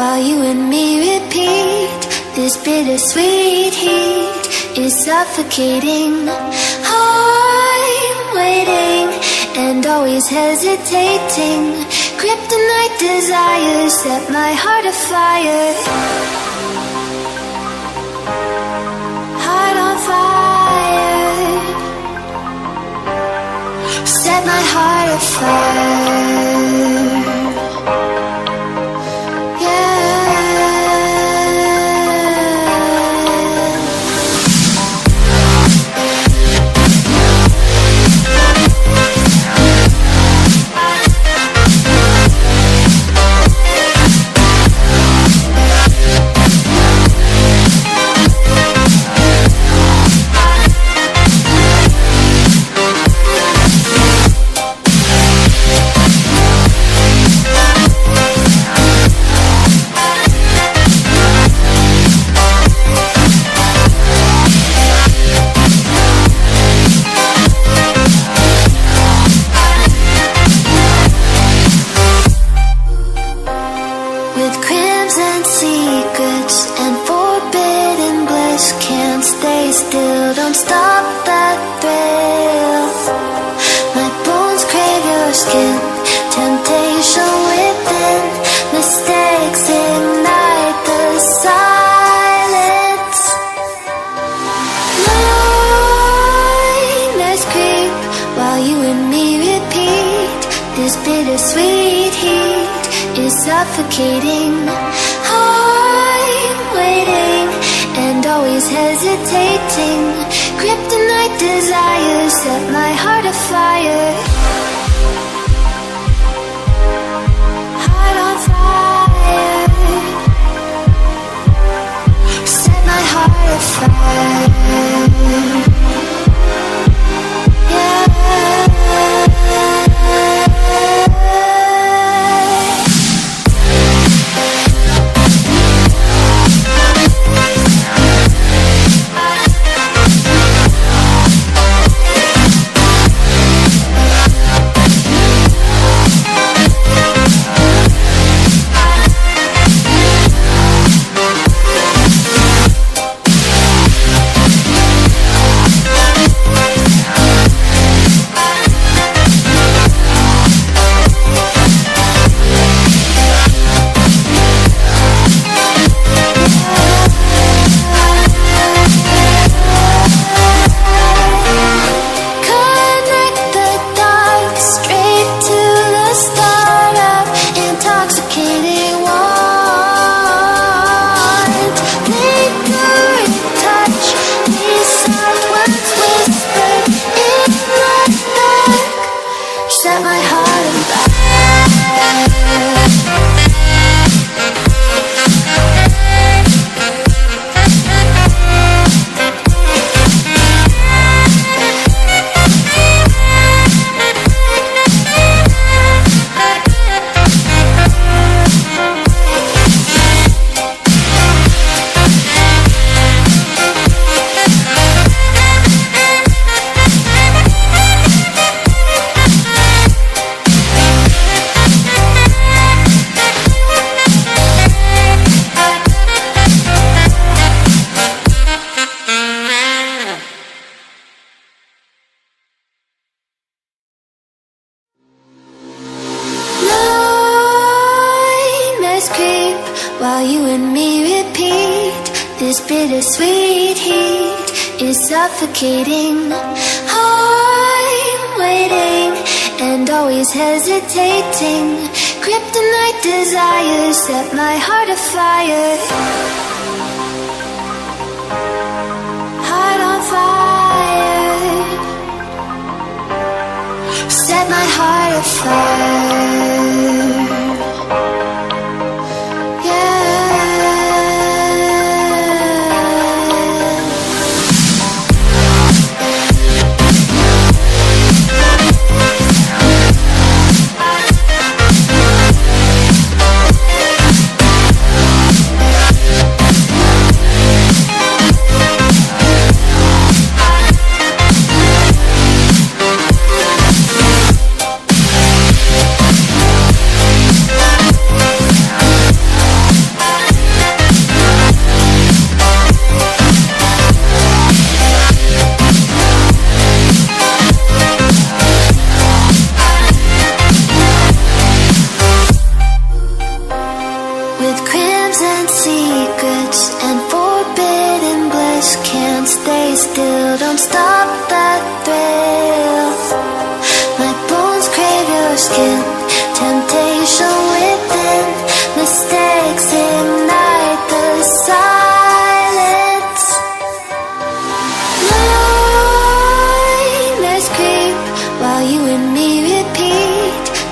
while you and me repeat. This bittersweet heat is suffocating. I'm waiting and always hesitating. Kryptonite desires set my heart afire. Heart on fire. Set my heart afire. Suffocating. I'm waiting and always hesitating. Kryptonite desires set my heart afire. Heart on fire. Set my heart afire. While you and me repeat, this bittersweet heat is suffocating. I'm waiting and always hesitating. Kryptonite desires set my heart afire. Heart on fire. Set my heart afire.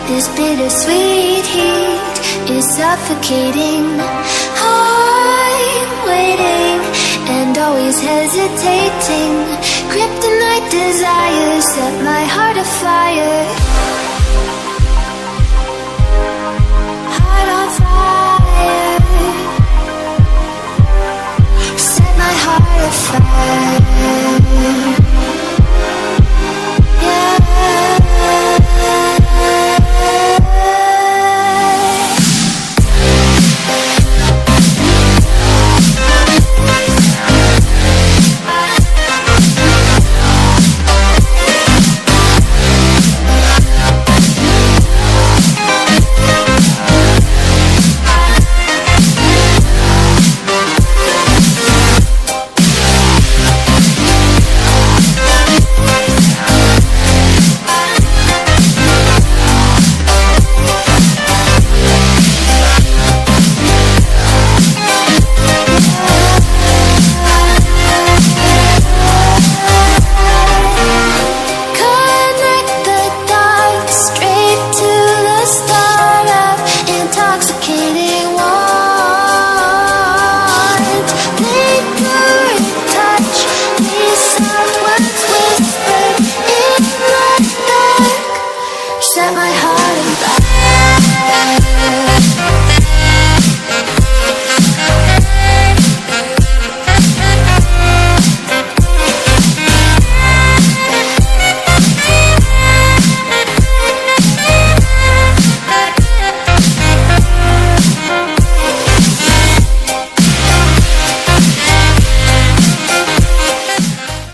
This bittersweet heat is suffocating. I'm waiting and always hesitating. Kryptonite desires set my heart afire. Heart on fire. Set my heart afire.